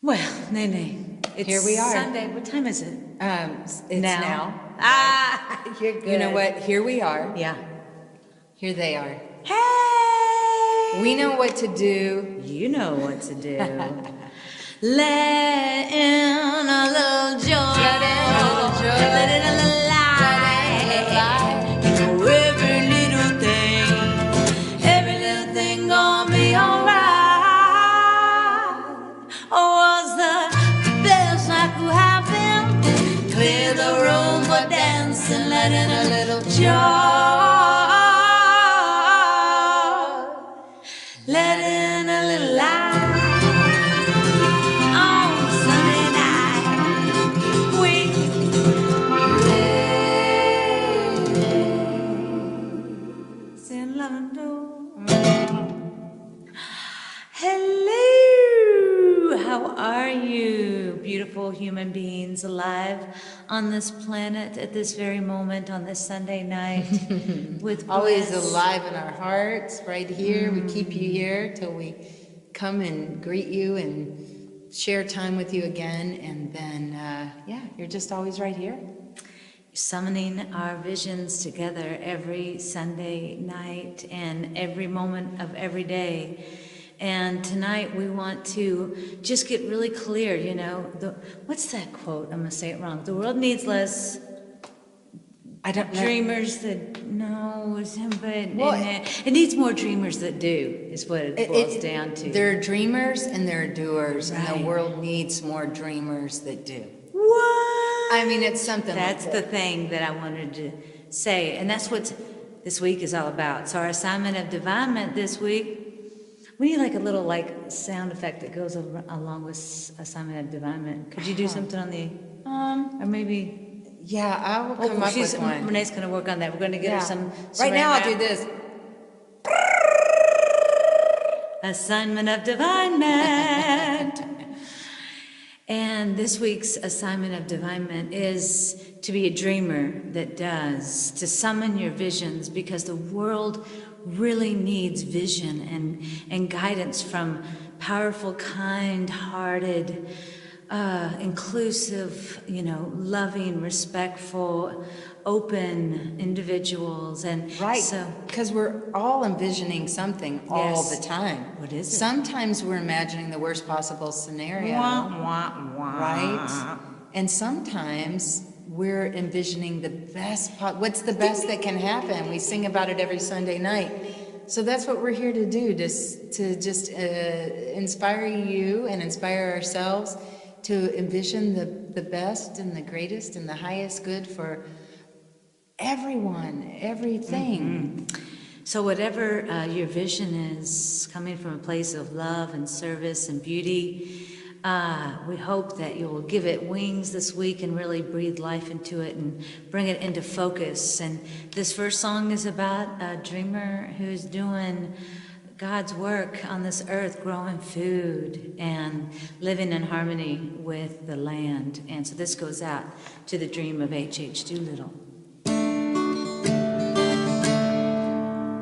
Well, Nene, it's here we are. Sunday. What time is it? It's now. Ah, you're good. You know what? Here we are. Yeah. Here they are. Hey! We know what to do. You know what to do. Let in a little joy. Let in a little joy. Let in a little light. Every little thing gonna be alright. Oh, was the best I could have been. Clear the room for dancing. Let in a little joy. Let in a little light. Hello, how are you, beautiful human beings alive on this planet at this very moment on this Sunday night with Always Bliss. alive in our hearts, right here. We keep you here till we come and greet you and share time with you again. And then, yeah, you're just always right here. Summoning our visions together every Sunday night and every moment of every day. And tonight we want to just get really clear, you know, what's that quote? I'm going to say it wrong. The world needs less dreamers that, no, but well, it needs more dreamers that do, is what it boils down to. There are dreamers and there are doers, right. And the world needs more dreamers that do. What? I mean, it's something That's like the thing that I wanted to say, and that's what this week is all about. So our assignment of divinement this week, we need like a little like sound effect that goes along with assignment of divinement. Could you do something on the, or maybe? Yeah, I will come up with one. Renee's going to work on that. We're going to get her some. Right now, I'll do this. Assignment of divinement. And this week's assignment of divinement is to be a dreamer that does, to summon your visions, because the world really needs vision and guidance from powerful, kind-hearted, inclusive, you know, loving, respectful, open individuals. And right, so because we're all envisioning something all the time. What is it? Sometimes we're imagining the worst possible scenario, right? And sometimes we're envisioning the best. What's the best that can happen? We sing about it every Sunday night. So that's what we're here to do, to just inspire you and inspire ourselves to envision the best and the greatest and the highest good for everyone, everything. So whatever your vision is, coming from a place of love and service and beauty, we hope that you will give it wings this week and really breathe life into it and bring it into focus. And this first song is about a dreamer who's doing God's work on this earth, growing food and living in harmony with the land. And so this goes out to the dream of H.H. Doolittle.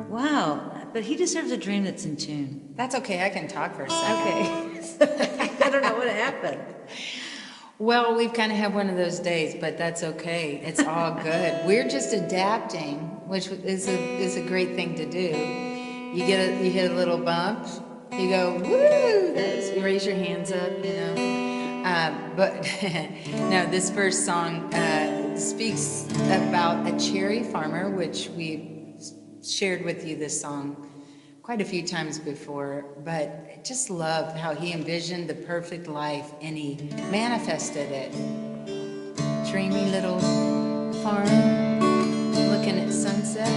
Wow, but he deserves a dream that's in tune. That's okay, I can talk for a second. Okay. I don't know what happened. Well, we've kind of had one of those days, but that's okay. It's all good. We're just adapting, which is a great thing to do. You hit a little bump, you go, woo! You raise your hands up, you know. But no, this first song speaks about a cherry farmer, which we shared with you this song quite a few times before, but I just love how he envisioned the perfect life and he manifested it. Dreamy little farm, looking at sunset.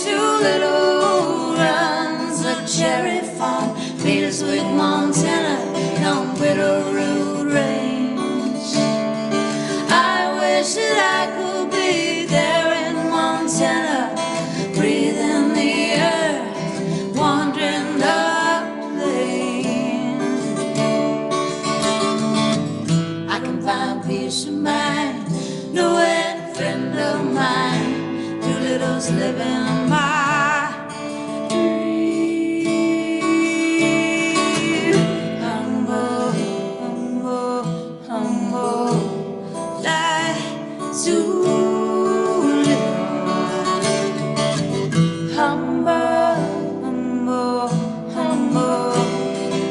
Doolittle runs a cherry farm, Peterswick, Montana, down Bitterroot Range. I wish that I could be there littles living my dream. Humble, humble, humble, like Doolittle. Humble, humble, humble,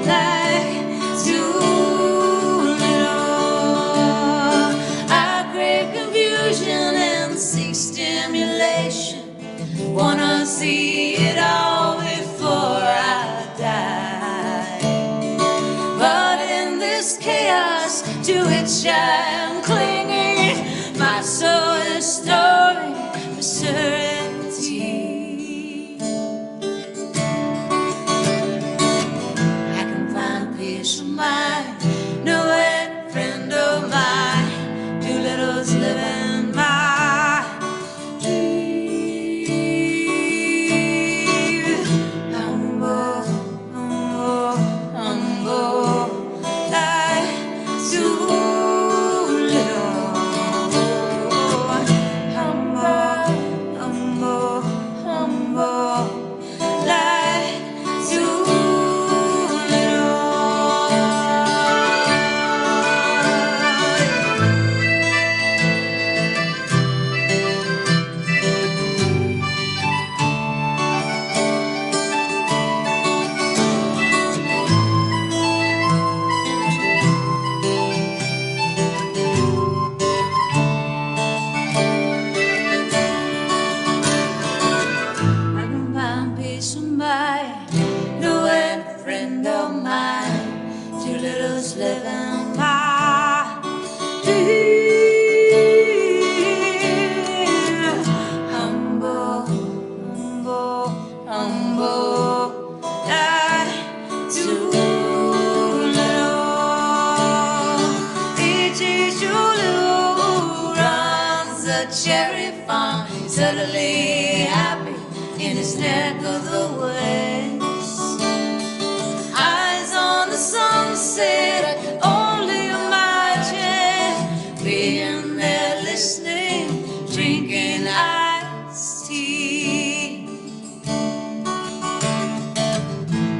like Doolittle. I crave confusion and seek stimulation. Wanna see it all before I die. But in this chaos to which I am clinging, my soul is storing for certainty. I can find peace of mind, knowing a friend of mine, Doolittle's living my dream. Humble, humble, humble, like Doolittle. Humble, humble, humble, like Doolittle. I can find peace of mind, knowing a friend of mine, Doolittle's living my dream. Humble, humble, humble, like Doolittle. Each Doolittle runs a cherry farm, suddenly happy in his neck of the west. Eyes on the sunset, I can only imagine being there listening, drinking iced tea.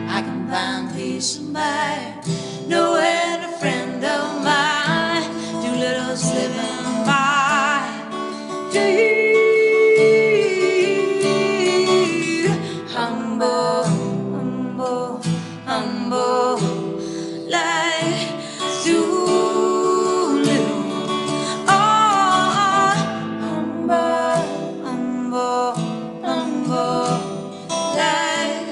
I can find peace of mind, knowing a friend of mine, Doolittle's living my dream. Humble, humble, humble, like Doolittle. Oh, humble, humble, humble, like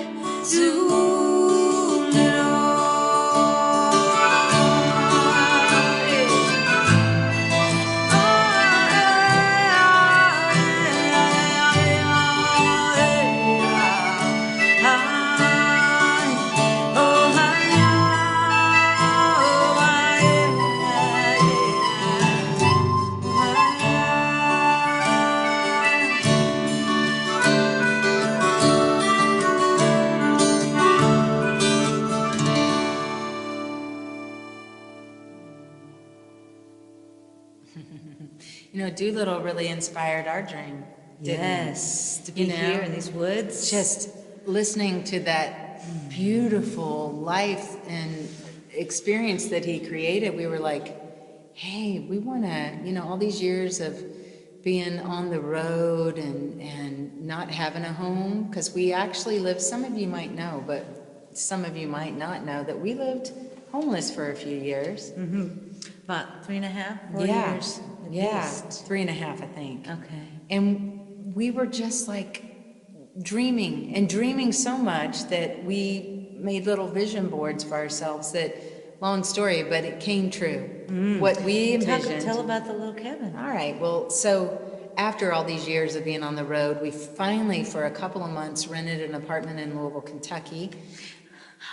You know, Doolittle really inspired our dream, didn't Yes, to be You know, here in these woods. it? Just listening to that beautiful life and experience that he created, we were like, hey, we want to, you know, all these years of being on the road and not having a home, because we actually lived, some of you might know, but some of you might not know, that we lived homeless for a few years. About 3.5, 4 Yeah. years at Yeah, least. 3.5, I think. Okay. And we were just like dreaming so much that we made little vision boards for ourselves that, long story, but it came true. What we envisioned. Tell about the little cabin. All right, well, so after all these years of being on the road, we finally, for a couple of months, rented an apartment in Louisville, Kentucky.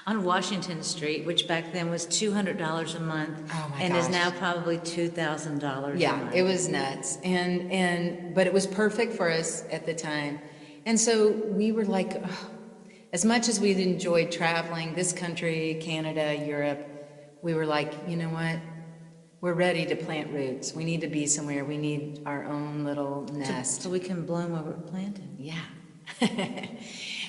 On Washington Street, which back then was $200 a month. Oh, my and is gosh. now probably $2,000 a Yeah, month. it was nuts. But it was perfect for us at the time. And so we were like, ugh, as much as we'd enjoyed traveling this country, Canada, Europe, we were like, you know what? we're ready to plant roots. We need to be somewhere. We need our own little nest. So we can bloom where we're planted. Yeah.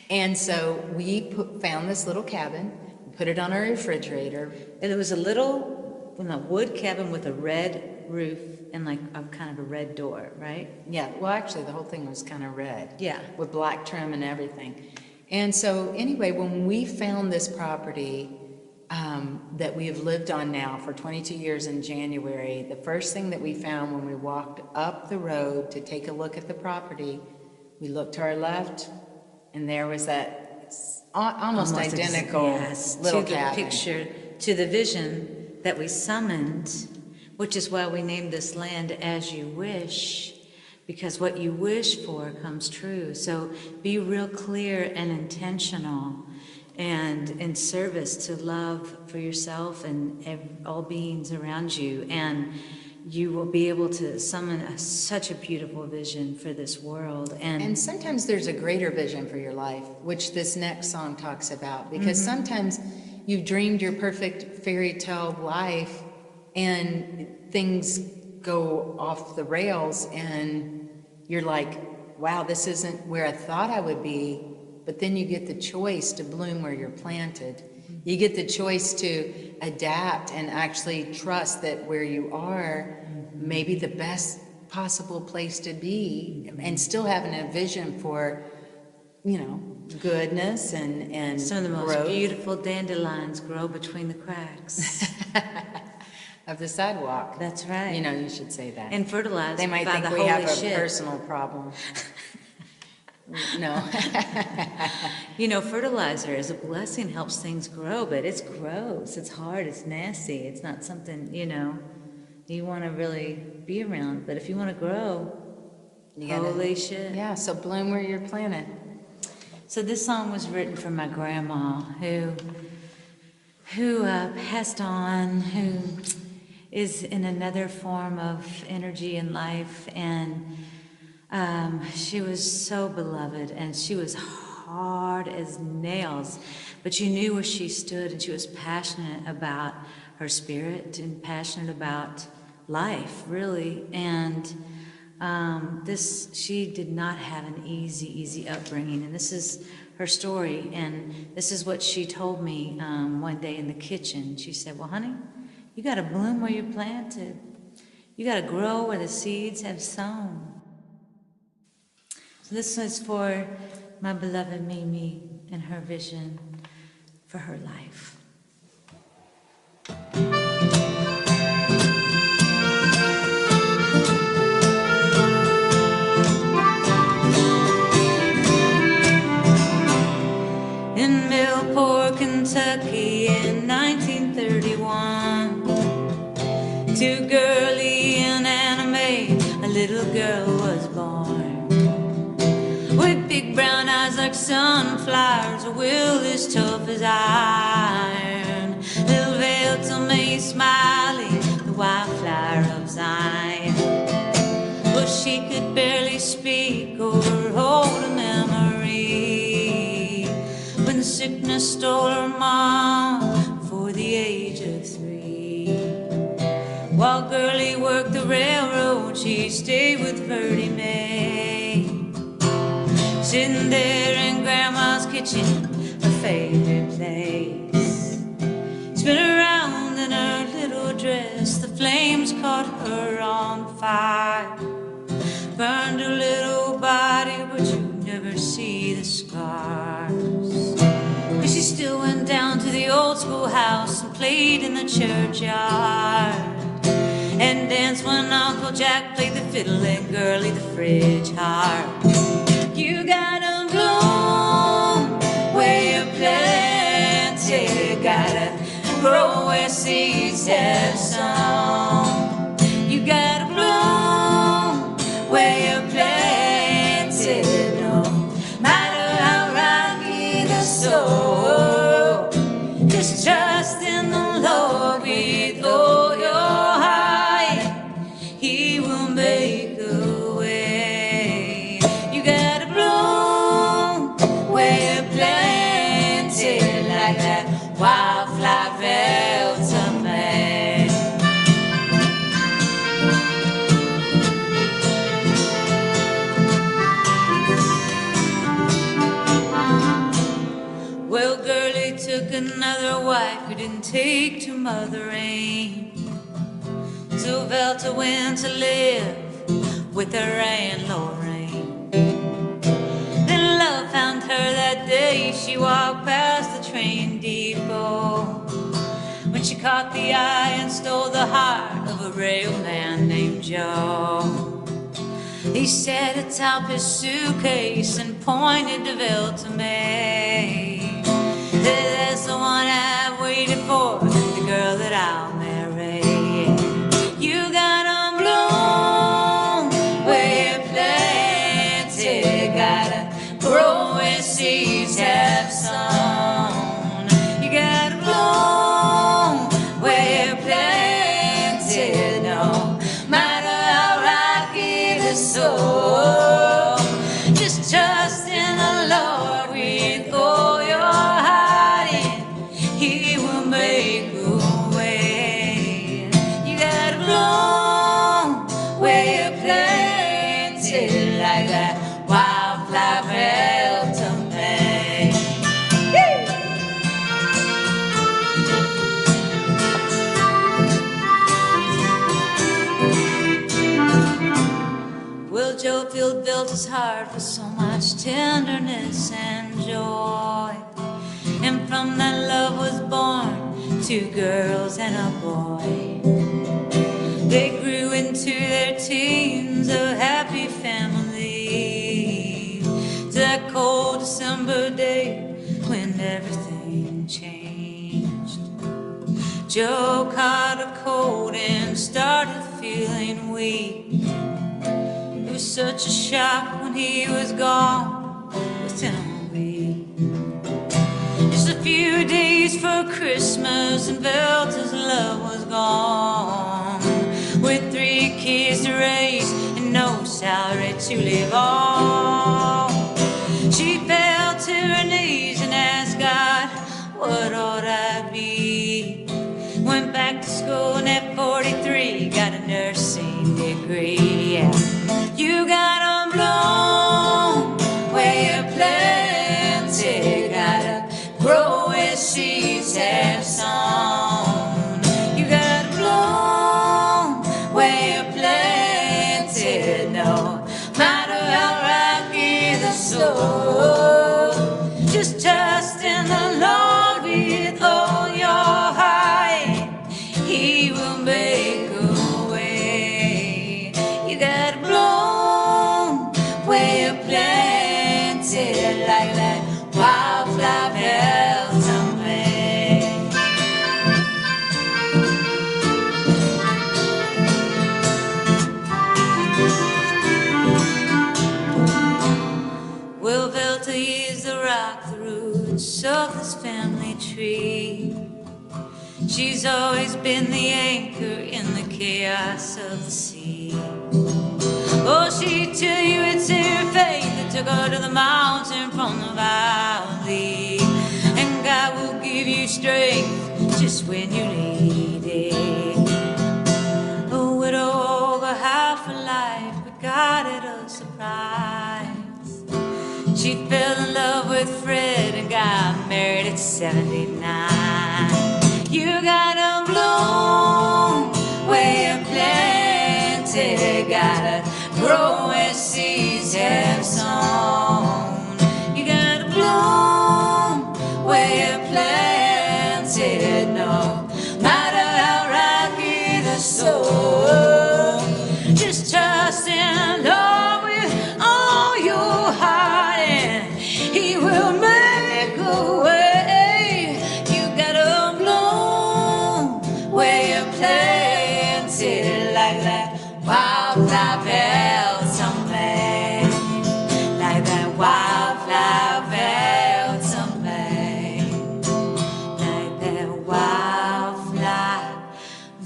And so we found this little cabin, put it on our refrigerator. And it was a little wood cabin with a red roof and like a kind of a red door, right? Yeah, well, actually, the whole thing was kind of red. Yeah. With black trim and everything. And so anyway, when we found this property that we have lived on now for 22 years in January, the first thing that we found when we walked up the road to take a look at the property, we looked to our left, and there was that almost identical little to the cabin. picture, to the vision that we summoned, which is why we named this land As You Wish, because what you wish for comes true. So be real clear and intentional and in service to love for yourself and all beings around you, and you will be able to summon such a beautiful vision for this world. And sometimes there's a greater vision for your life, which this next song talks about, because sometimes you've dreamed your perfect fairy tale life and things go off the rails and you're like, wow, this isn't where I thought I would be. But then you get the choice to bloom where you're planted. You get the choice to adapt and actually trust that where you are may be the best possible place to be, and still having a vision for, goodness and some of the most growth beautiful dandelions grow between the cracks of the sidewalk. That's right. You should say that. And fertilized They might by think the we holy have a shit. personal problem. No. Fertilizer is a blessing, helps things grow, but it's gross, it's hard, it's nasty, it's not something, you want to really be around. But if you want to grow, holy shit. Yeah, so bloom where you're planted. So this song was written for my grandma who passed on, who is in another form of energy in life, and she was so beloved, and she was hard as nails, but you knew where she stood, and she was passionate about her spirit and passionate about life, really. And she did not have an easy upbringing, and this is her story, and this is what she told me one day in the kitchen. She said, well, honey, you got to bloom where you're planted. You got to grow where the seeds have sown. So this was for my beloved Mimi and her vision for her life. In Millport, Kentucky in 1931, to girly and anime, a little girl was born. With big brown eyes like sunflowers, a will as tough as iron. Little veil to me, Smiley, the wildflower of Zion. But she could barely speak or hold a memory when sickness stole her mom for the age of 3. While girlie worked the railroad, she stayed with Ferdy May, sitting there in Grandma's kitchen, her favorite place. Spin around in her little dress, the flames caught her on fire, burned her little body, but you never see the scars. But she still went down to the old schoolhouse and played in the churchyard, and danced when Uncle Jack played the fiddle and girlie the fridge harp. You gotta bloom where you're planted, gotta grow where seeds have sown. You gotta bloom where you're planted, no matter how rocky the soul. Just trust in the Lord with all your heart, He will make a way. You gotta bloom where you're planted, like that wildflower fell to me. and take to Mother Rain. So Velta went to live with her Aunt Lorraine. Then love found her that day. She walked past the train depot when she caught the eye and stole the heart of a railman named Joe. He sat atop his suitcase and pointed to Velta May. That's the one I've waited for, the girl that I'll marry. You got 'em bloom where you planted, gotta grow where seeds have sown. You gotta bloom where you planted, no matter how rocky the soul. Just trust in the Lord with all your heart, and He will make a way. You gotta bloom where you planted, like that wildflower fell to me. Well, Joe filled Velta's heart with so much tenderness and joy, and from that love was born 2 girls and a boy. They grew into their teens, a happy family, to that cold December day when everything changed. Joe caught a cold and started feeling weak. It was such a shock when he was gone within a week. Just a few days for Christmas and Velta's love was gone, with 3 kids to raise and no salary to live on. She fell to her knees and asked God, what ought I be? Went back to school and at 43 got a nursing degree. Yeah. You got 'em bloom where you planted, gotta grow where seeds have sown. You gotta bloom where you planted, no matter how rocky the soul. Just trust in the Lord with all your heart, He will make a way. You gotta bloom where you planted, like that wildflower fell to me. Well, Velta is the rock, the roots of this family tree. She's always been the anchor in the chaos of the sea. Oh, she'd tell you it's her faith that took her to the mountain from the valley. And God will give you strength just when you need it. A widow over half a life, but God had a surprise. She fell in love with Fred and got married at 79. You gotta bloom where you planted, gotta grow where seeds have sown. You gotta bloom where you planted, no matter how rocky the soul. Just trust in Lord with all your heart, and He will make a way. You gotta bloom where you planted, like that wildflower fell to me, like that wildflower fell to me, like that wildflower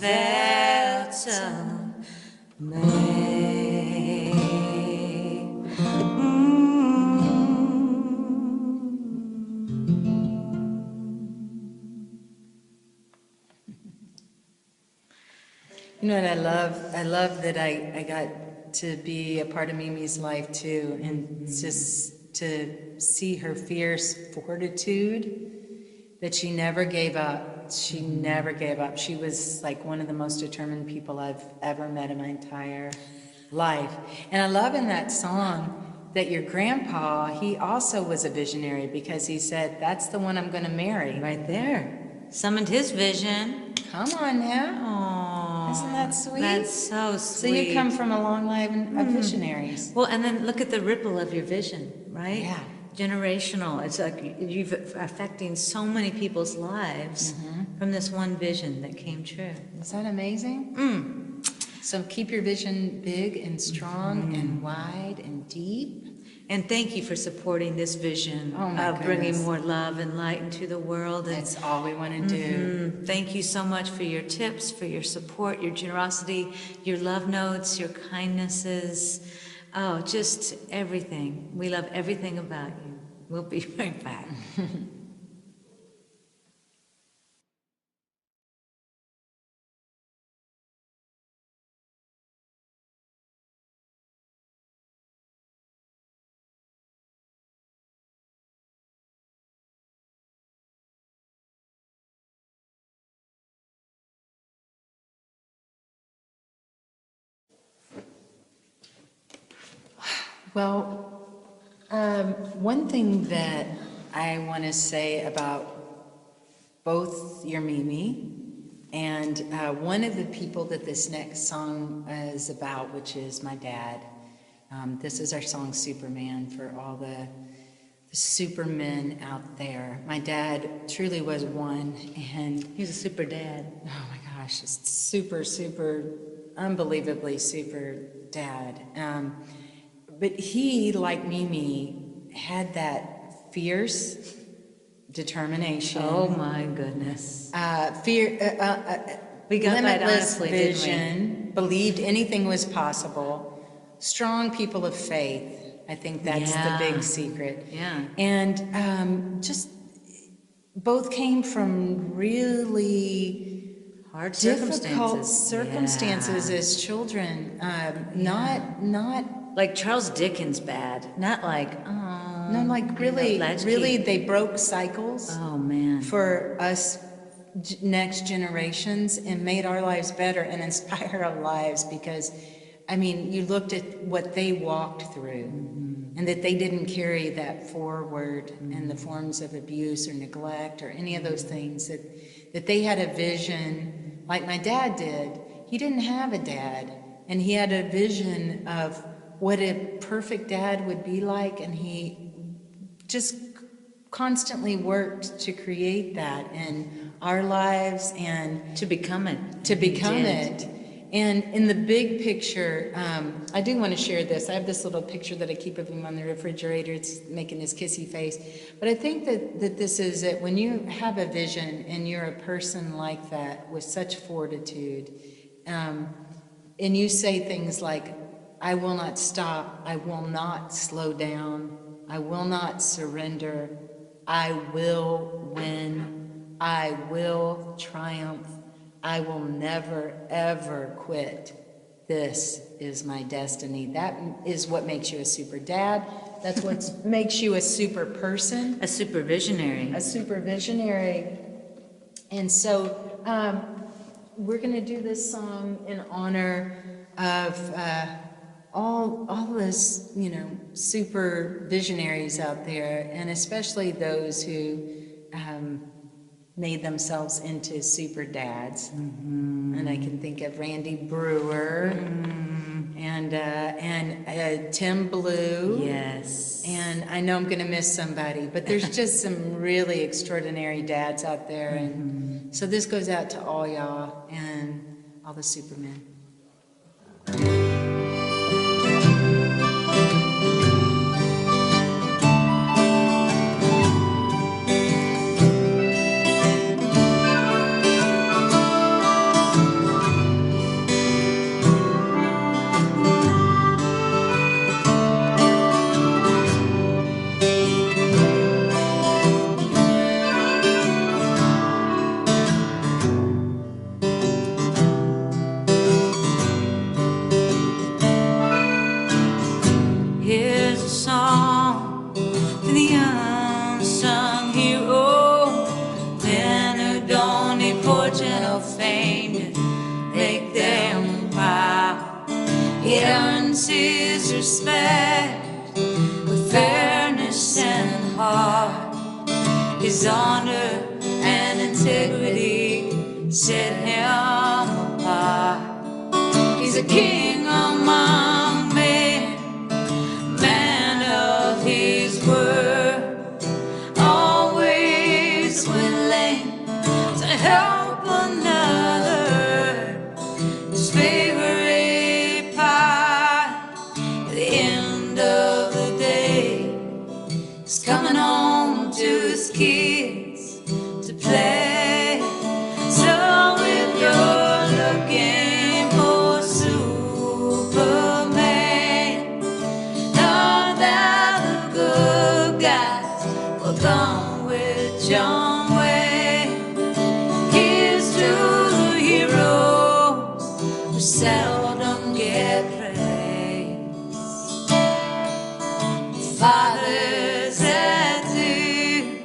fell to me. You know what I love? I love that I got to be a part of Mimi's life too, and just to see her fierce fortitude, that she never gave up. She never gave up. She was like one of the most determined people I've ever met in my entire life. And I love in that song that your grandpa, he also was a visionary, because he said, that's the one I'm going to marry. Right there. Summoned his vision. Come on now. Oh, Isn't that sweet? That's so So sweet. you come from a long line of visionaries. Well, and then look at the ripple of your vision, right? Yeah. Generational. It's like you've affecting so many people's lives from this one vision that came true. Is that amazing? So keep your vision big and strong and wide and deep. And thank you for supporting this vision of bringing more love and light into the world. And That's all we want to do. thank you so much for your tips, for your support, your generosity, your love notes, your kindnesses. Oh, just everything. We love everything about you. We'll be right back. Well, one thing that I want to say about both your Mimi and one of the people that this next song is about, which is my dad. This is our song Superman for all the supermen out there. My dad truly was one, and He's a super dad. oh my gosh, just super, super, unbelievably super dad. But he, like Mimi, had that fierce determination. Oh my goodness. We got that limitless honestly, didn't we? vision, believed anything was possible, strong people of faith. I think that's the big secret. Yeah. And just both came from really Hard difficult circumstances. circumstances as children. Not Like Charles Dickens bad. Not like, oh. no, like really, latchkey. really, they broke cycles Oh man. for us next generations and made our lives better and inspire our lives, because I mean, you looked at what they walked through and that they didn't carry that forward in the forms of abuse or neglect or any of those things, that they had a vision like my dad did. He didn't have a dad, and he had a vision of what a perfect dad would be like, and he just constantly worked to create that in our lives and To become it. to He become did. it. And in the big picture, I do want to share this. I have this little picture that I keep of him on the refrigerator. It's making his kissy face. But I think that this is it. When you have a vision and you're a person like that with such fortitude, and you say things like, I will not stop, I will not slow down, I will not surrender, I will win, I will triumph, I will never, ever quit. This is my destiny. That is what makes you a super dad. That's what makes you a super person, A super visionary. a super visionary. And so we're going to do this song in honor of all this, super visionaries out there, and especially those who made themselves into super dads. And I can think of Randy Brewer and Tim Blue. Yes. And I know I'm going to miss somebody, but there's just some really extraordinary dads out there. And so this goes out to all y'all and all the supermen. his respect with fairness and heart. His honor and integrity set him apart. He's a king among men, man of his word, always willing to help another. His favorite part at the end of the day is coming home to his kids to play. So if you're looking for Superman, know that the good guys will come with John Wayne. Here's to the heroes who seldom get praise. Fathers that do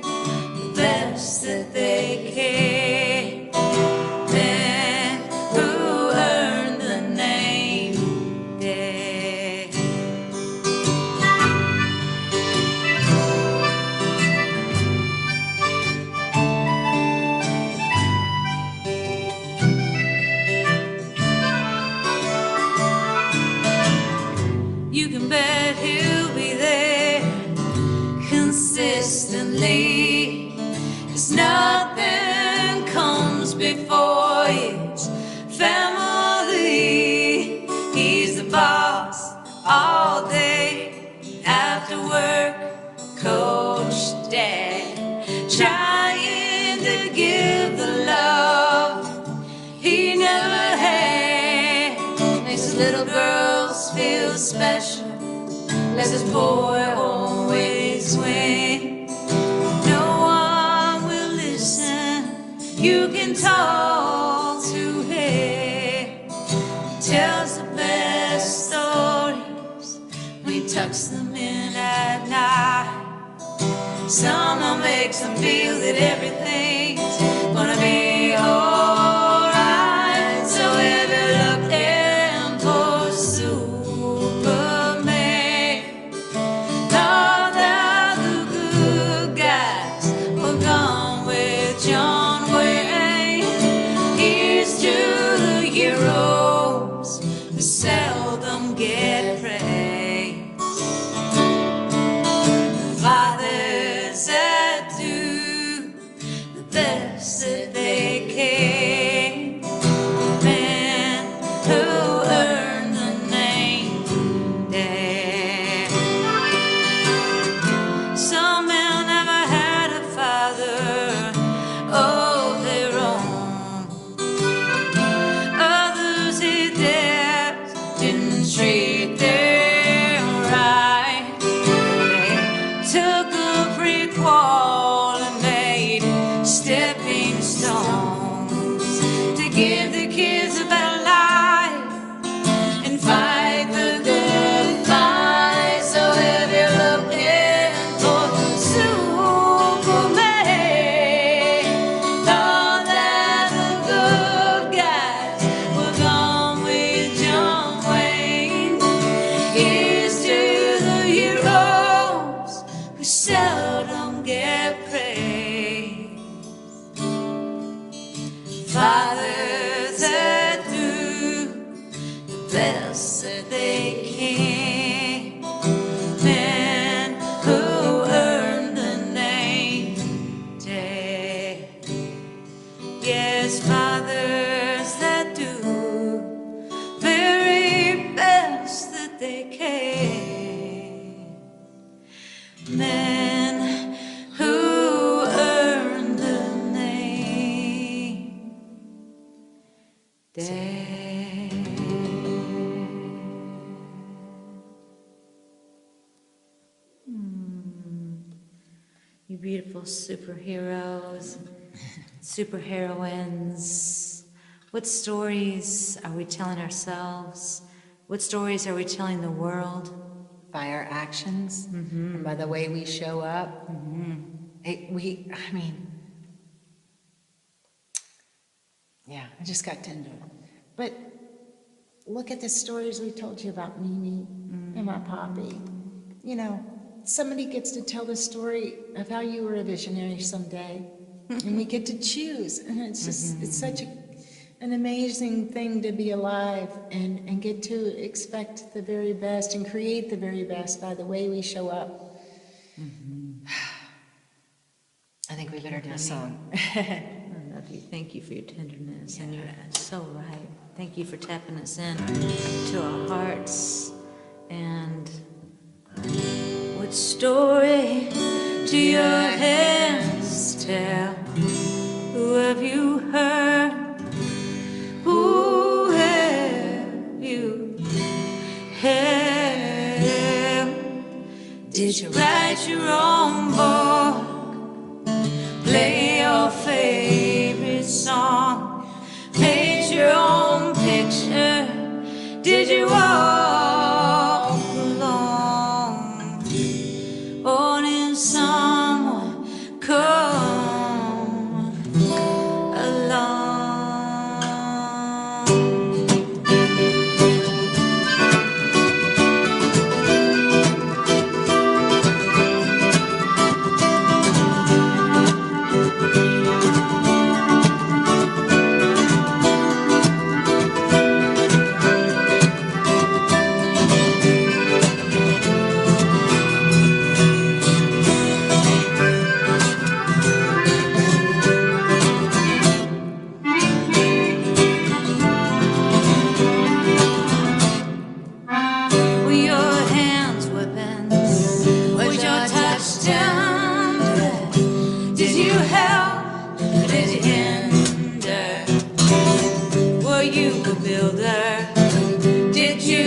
the best that they can, men who earn the name Dad. You can bet he'll be there consistently, 'cause nothing comes before his family. He's the boss all day, after work, coach, dad, trying to give the love he never had. Makes his little girls feel special, lets his boy always win. No one will listen, you can talk to him. Tells the best stories when he tucks them in at night. Somehow makes them feel that everything's gonna be alright. So if you're looking for Superman, know that the good guys will come with John Wayne. Here's to the heroes who seldom get praise. Fathers that do the best that they can, men who earn the name Dad. Some men never had a father of their own. Others hid theirs, didn't treat them right. They took a prequel and made stepping stones to give the kids a better life and fight the good fight. So if you're looking for Superman, know that the good guys will come with John Wayne. Here's to the heroes who seldom get praise. Fathers that do the best that they can, men who earn the name Dad. Yes, fathers that do very best that they can, men who earn the name Dad. You beautiful superheroes, superheroines. What stories are we telling ourselves? What stories are we telling the world? By our actions, and by the way we show up. I just got into it. But look at the stories we told you about Mimi. Mama Poppy. You know, somebody gets to tell the story of how you were a visionary someday, and we get to choose. And it's just, it's such an amazing thing to be alive and get to expect the very best and create the very best by the way we show up. I think we better do a song. I love you. Thank you for your tenderness, and you're so right. Thank you for tapping us in to our hearts. And what story do your hands tell? Who have you heard? Who have you held? Did you write your own book? Play your favorite song? Paint your own picture? Did you walk alone? Or did someone come along?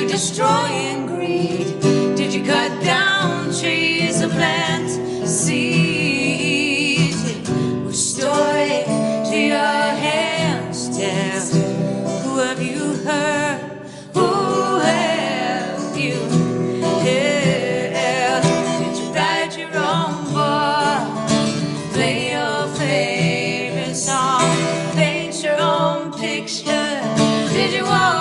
Destroying greed? Did you cut down trees to plant seeds? What story do your hands tell? Who have you heard? Who have you held? Did you write your own book? Play your favorite song? Paint your own picture? Did you walk?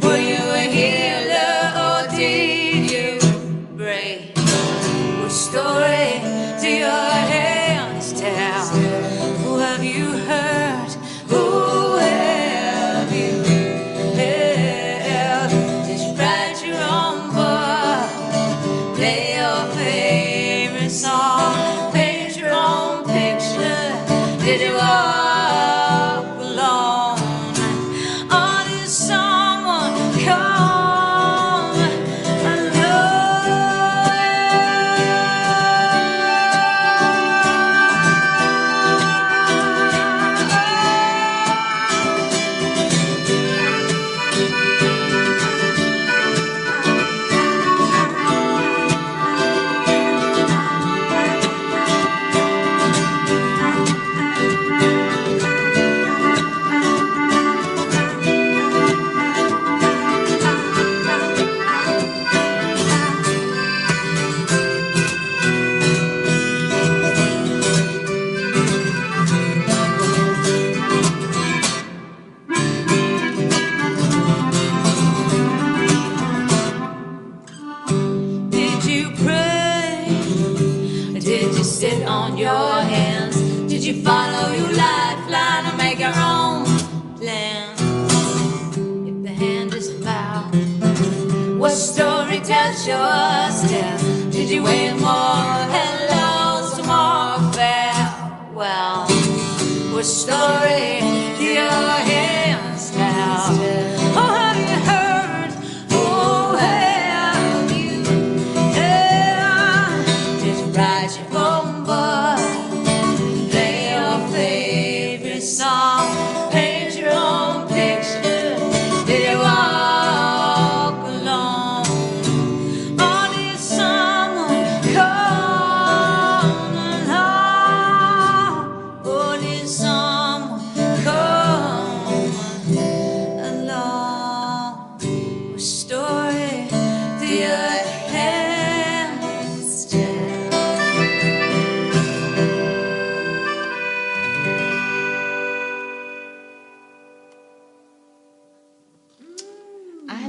Were you a healer or did you break? What story do your hands tell? Who have you heard? Who have you held? Did you write your own book? Play your favorite song? Paint your own picture? Did you walk? Follow your lifeline or make your own plan. If the hand is foul, what story tells yours tell? Did you wait more hellos or more farewell? What story do your hands tell? Oh, have you heard? Oh, have you heard? Did you write your own book? Song, paint your own picture.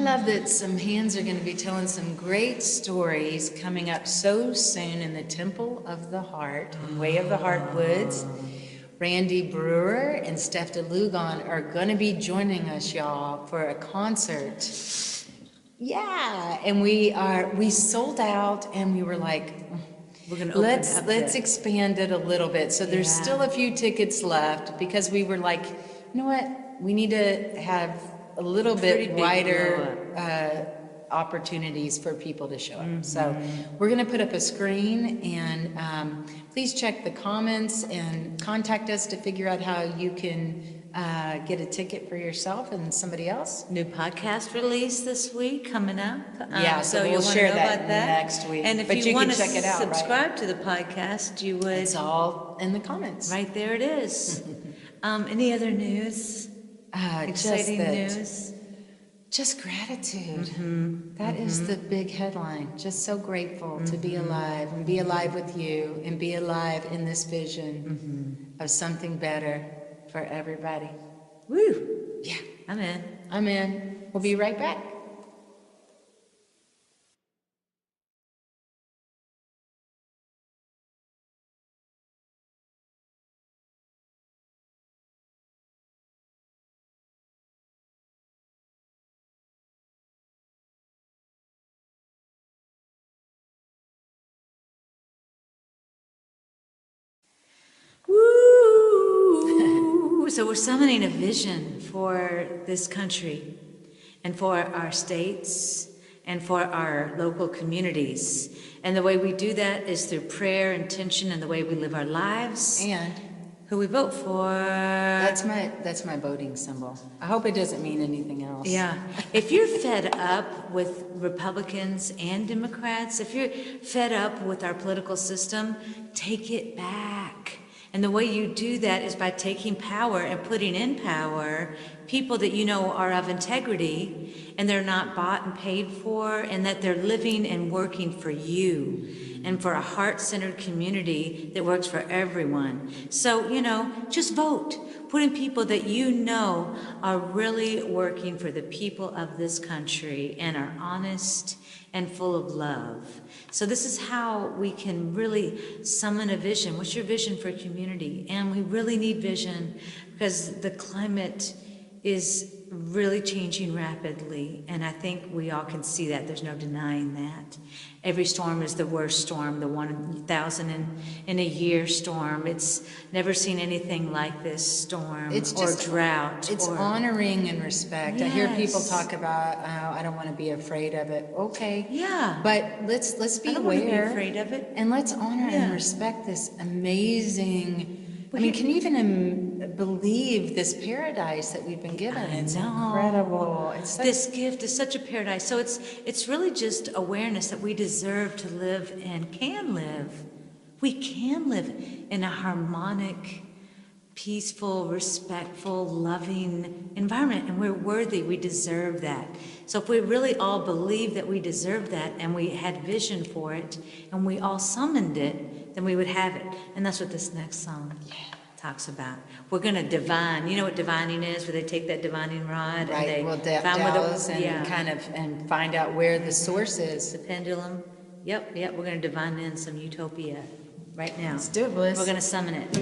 love that some hands are going to be telling some great stories coming up so soon in the Temple of the Heart, Way of the Heart Woods. Randy Brewer and Steph DeLugon are going to be joining us, y'all, for a concert. Yeah, and we sold out, and we were like, We're gonna let's expand it a little bit. So there's still a few tickets left because we were like, you know what, we need to have a little bit wider opportunities for people to show up. So we're going to put up a screen, and please check the comments and contact us to figure out how you can get a ticket for yourself and somebody else. New podcast release this week coming up. So we'll you'll share know that about next week. And if But you want can to check it out, subscribe to the podcast, you would. It's all in the comments. Right there it is. Any other news? Exciting news? Just gratitude. That is the big headline. Just so grateful to be alive and be alive with you and be alive in this vision of something better for everybody. Woo! Yeah, I'm in. I'm in. We'll be right back. Woo! So we're summoning a vision for this country and for our states and for our local communities. And the way we do that is through prayer, intention, and the way we live our lives. And who we vote for. that's my voting symbol. I hope it doesn't mean anything else. Yeah. If you're fed up with Republicans and Democrats, if you're fed up with our political system, take it back. And the way you do that is by taking power and putting in power people that you know are of integrity and they're not bought and paid for, and that they're living and working for you and for a heart-centered community that works for everyone. So, just vote. Put in people that you know are really working for the people of this country and are honest and full of love. So this is how we can really summon a vision. What's your vision for a community? And we really need vision because the climate is really changing rapidly, and I think we all can see that. There's no denying that. Every storm is the worst storm, the 1,000 in a year storm. It's never seen anything like this storm or drought. It's honoring and respect. Yes. I hear people talk about, I don't want to be afraid of it. Okay. Yeah. But let's be I don't aware. want to be afraid of it. And let's honor and respect this amazing. Can you even believe this paradise that we've been given? It's incredible. It's this gift is such a paradise. So it's really just awareness that we deserve to live and can live. We can live in a harmonic, peaceful, respectful, loving environment, and we're worthy. We deserve that. So if we really all believe that we deserve that, and we had vision for it, and we all summoned it, then we would have it. And that's what this next song talks about. We're going to divine. You know what divining is, where they take that divining rod and they find and find out where the source is. The pendulum. Yep. We're going to divine in some utopia right now. Let's do it, Bliss. We're going to summon it.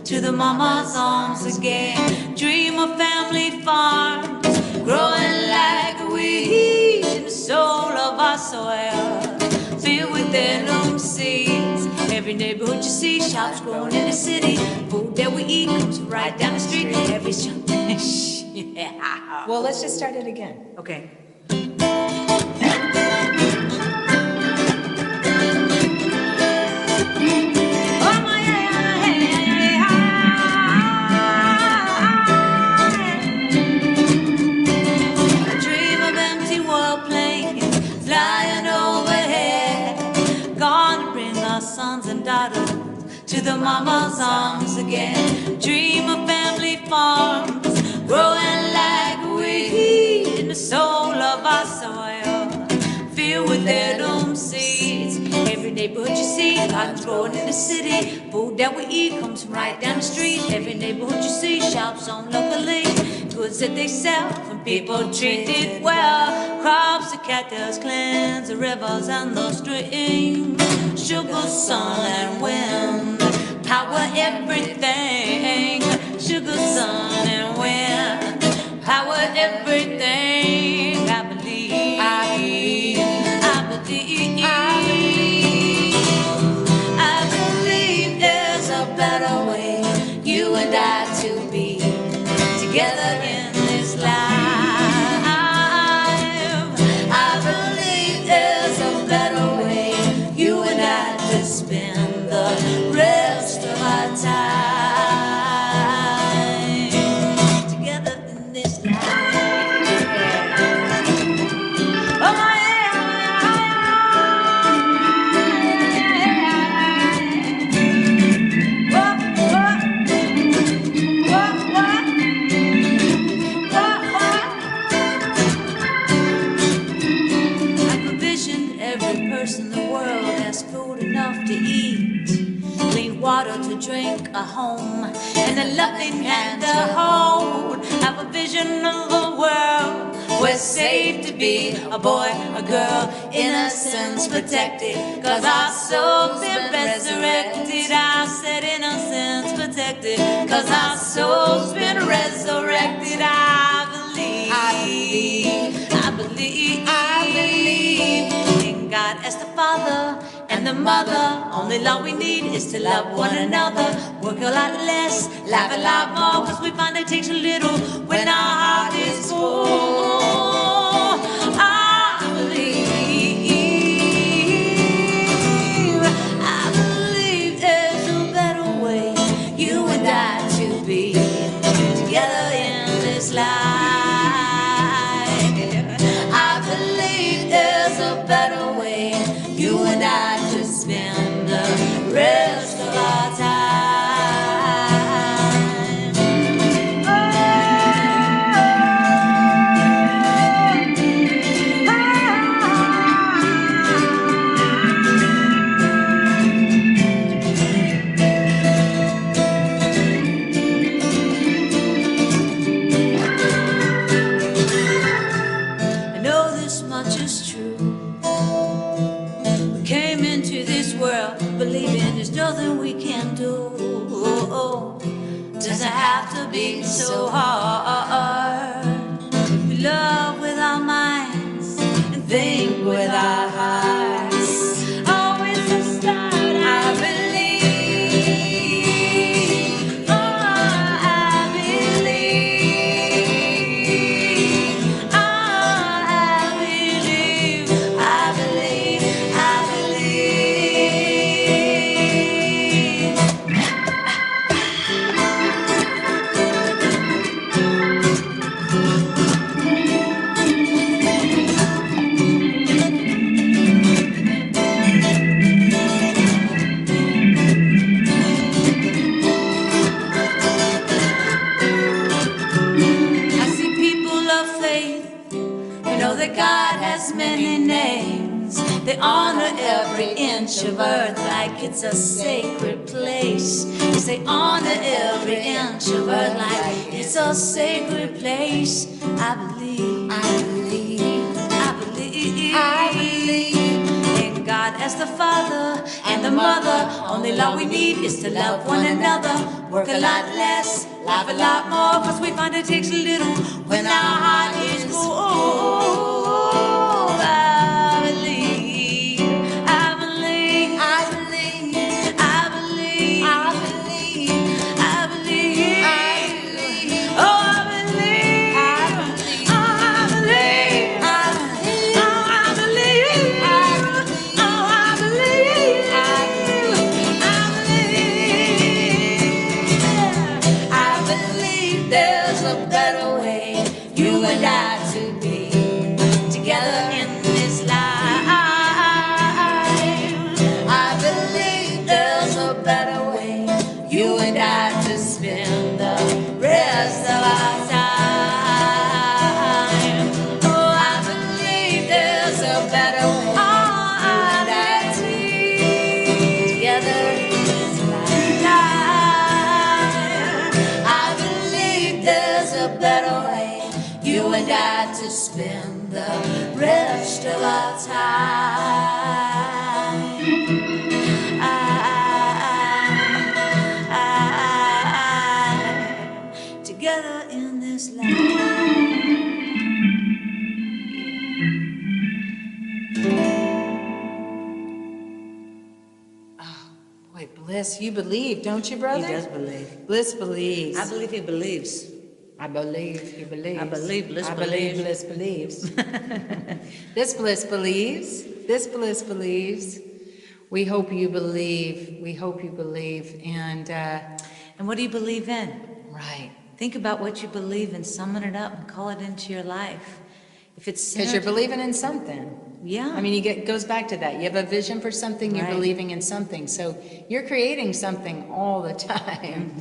To the mama's arms again. Dream of family farms growing like a weed in the soul of our soil, filled with heirloom seeds. Every neighborhood you see, shops growing in the city. Food that we eat comes right down the street. Every shop. Yeah. Well, let's just start it again. Okay. Gone daughters to the mama's arms again. Dream of family farms growing like weed in the soul of our soil, filled with heirloom seeds. Every neighborhood you see, cotton's growing in the city. Food that we eat comes from right down the street. Every neighborhood you see, shops owned locally. Goods that they sell from people treated well. Crops, the cactus, cleanse the rivers and the streams. Sugar, sun, and wind power everything. Sugar, sun, and wind power everything. I believe, I believe, I believe, I believe there's a better way. You and I to be together in this life. I believe there's a better way. You and I to spend the rest of our time together in this life. Oh yeah. What? I've provisioned every person in the world has food enough to eat, clean water to drink, a home, and a loving hand to hold. Have a vision of a world where it's safe to be a boy, a girl, innocence protected. Cause our soul's been resurrected. I said innocence protected. Cause our soul's been resurrected. I believe, I believe, I believe, I believe in God as the Father and the Mother. Only love we need is to love one another. Work a lot less, laugh a lot more. Cause we find it takes a little when our heart is full. I believe there's a better way. You and I to be together in this life. I believe there's a better way. You and I to spend the rest of our time. I know this much is true. We came into this world believing there's nothing we can do. Doesn't have to be so hard. We love with our minds and think with our hearts. Always the start, I believe. Oh, I believe. Oh, I believe. I believe. I see people of faith who know that God has many names. They honor every inch of earth like it's a sacred place. Yes, they honor every inch of earth like it's a sacred place. I believe, I believe, I believe, I believe in God as the Father and the Mother. Only love we need is to love one another. Work a lot less, laugh a lot more. Cause we find it takes a little when our heart is full. I believe, I believe, I believe, I believe, I believe, I believe, I believe. Oh, I believe, I believe, oh, I believe, I believe, oh, I believe, I believe, oh, I believe, I believe, I believe there's a better way. You and I to be edge of our time. Together in this life. Boy, Bliss, you believe, don't you, brother? He does believe. Bliss believes. I believe he believes. I believe he believes. I believe Bliss I believes. believe Bliss believes. This Bliss believes. This Bliss believes. We hope you believe. We hope you believe. And what do you believe in? right. Think about what you believe and summon it up and call it into your life. If it's Because you're centered- believing in something. Yeah. I mean, goes back to that. You have a vision for something, you're Right. believing in something. So you're creating something all the time.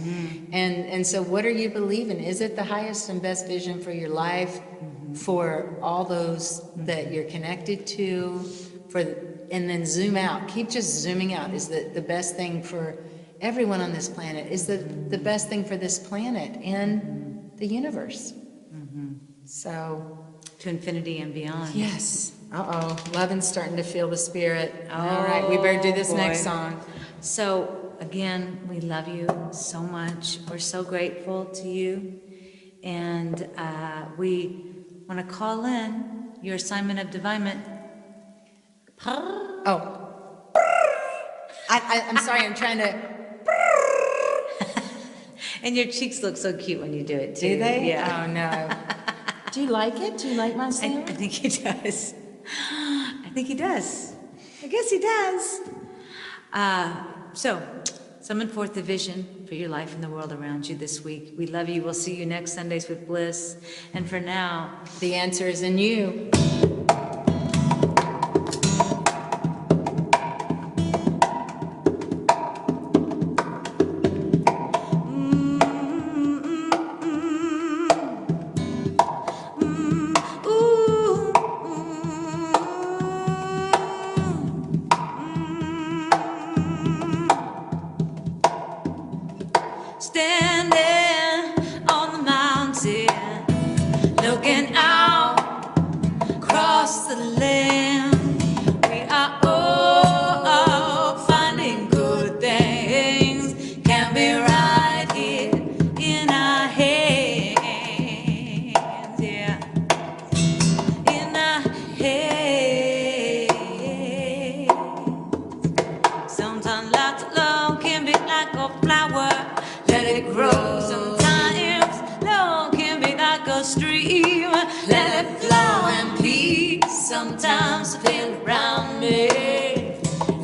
And so what are you believing? Is it the highest and best vision for your life, for all those that you're connected to, and then zoom out. Keep just zooming out. Is the best thing for everyone on this planet? Is the best thing for this planet and the universe? So... to infinity and beyond. yes. Uh-oh. Lovin's starting to feel the spirit. All right, we better do this boy. next song. So again, we love you so much. We're so grateful to you. And we want to call in your assignment of divinement. Oh. I'm sorry, I'm trying to... And your cheeks look so cute when you do it too. Do they? Yeah. Oh, no. Do you like it? Do you like my I sound? think he does. I think he does. I guess he does. So, summon forth the vision for your life and the world around you this week. We love you. We'll see you next Sundays with Bliss. And for now, The answer is in you. standing on the mountain, looking out across the land. We are all finding good things can be right here in our hands, yeah, in our hands. Sometimes lots of love can be like a flower, let it grow. Sometimes love can be like a stream, let it flow in peace. Sometimes I feel around me,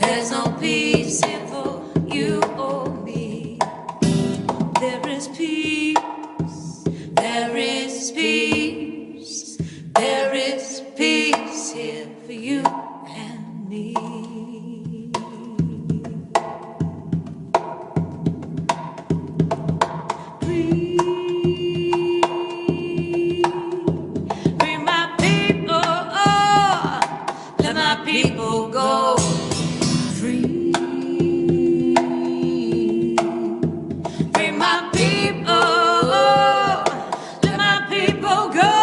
there's no peace here for you or me. There is peace, there is peace, there is peace here for you and me. Free my people, let my people go. Free my people, let my people go.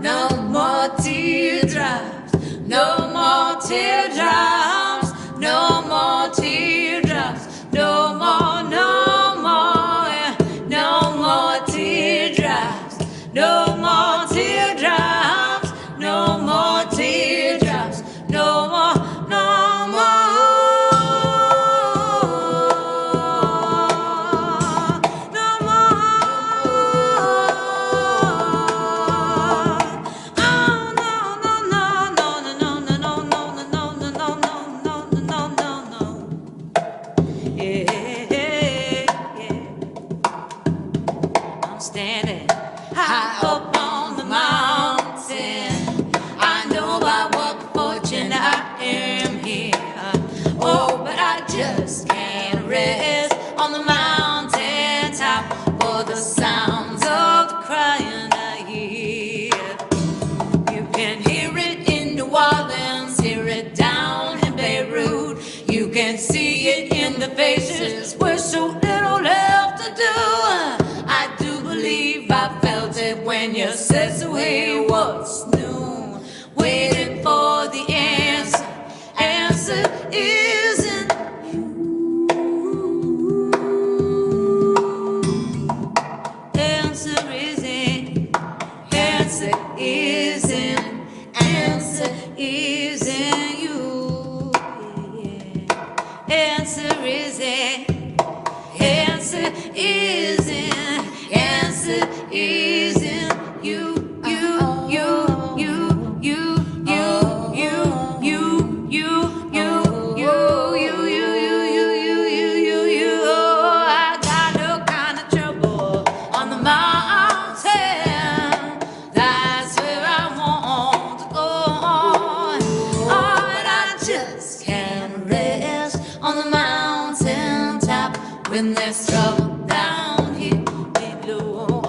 No more teardrops, no more teardrops, no more teardrops, no more, no more, no more teardrops, no more teardrops, no more teardrops, no more, no more, no more. Oh no no no no no no no no no no no no no no no no. Yeah, yeah. I'm standing high up on the mountain. I know by what fortune I am here. Oh, but I just can't rest on the mountain top for the sounds of the crying I hear. You can hear it in New Orleans, hear it down in Beirut. You can see it in the faces with so little left to do. I do believe I felt it when you said so. Hey, what's new? Way answer is in. Answer is in. Answer is in you. I got no kind of trouble on the mountain. That's where I want to go. Oh, and I just can't rest on the mountain top when there's trouble down here below.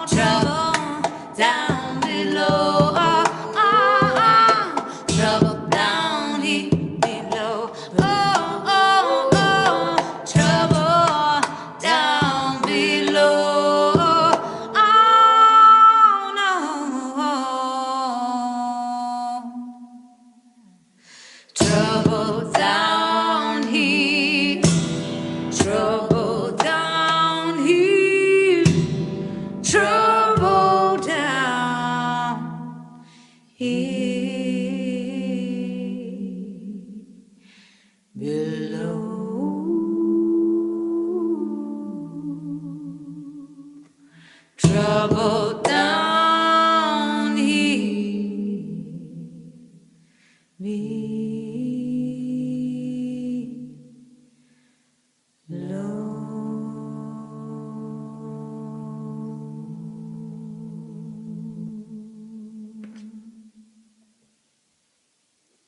Trouble down below. Trouble down here below. Trouble down below. Oh no. Trouble down here. Trouble down here. Trouble down here below. Trouble down here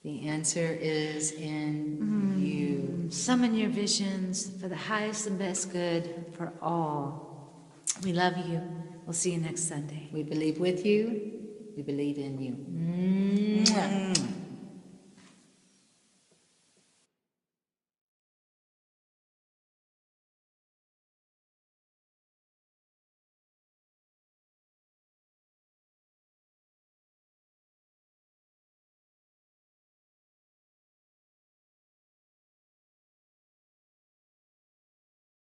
The answer is in you. Summon your visions for the highest and best good for all. We love you. We'll see you next Sunday. We believe with you. We believe in you. Mwah.